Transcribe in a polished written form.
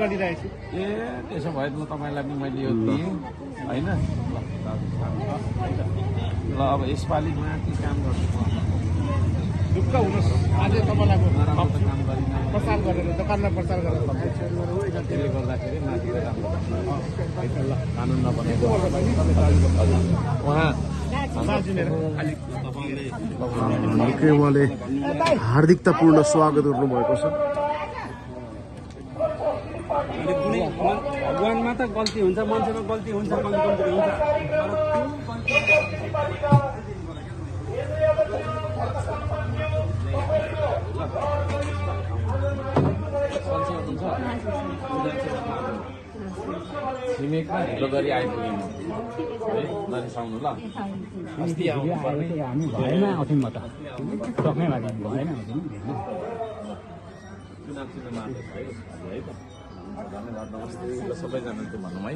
गरिरहेको छु। ए त्यसो भए त तपाईँलाई पनि मैले यो दिएँ होइन। ल अब यसपालि माथि काम गर्छु ढुक्क हुनुहोस्। अझै तपाईँलाई काम गरिन प्रचार गरेर दोकानमा प्रचार गरेर त्यसले गर्दाखेरि माथि काम गर्छु ल कानुन नबनाएको उहाँ निकै उहाँले हार्दिकतापूर्ण स्वागत गर्नुभएको छ। भगवानमा त गल्ती हुन्छ, मान्छेमा गल्ती हुन्छ, कम्ती कम्ती हुन्छ। छिमेकमा ढिलो गरी आइपुग्यौँ है नरिसाउनु ल। अस्ति हामी भएन आउँथ्यौँ म त सक्नै लाग्यो भएन आउँथ्यौँ। चुनाव मार्दैछ है त। धन्यवाद नमस्ते सबैजना भनौँ है।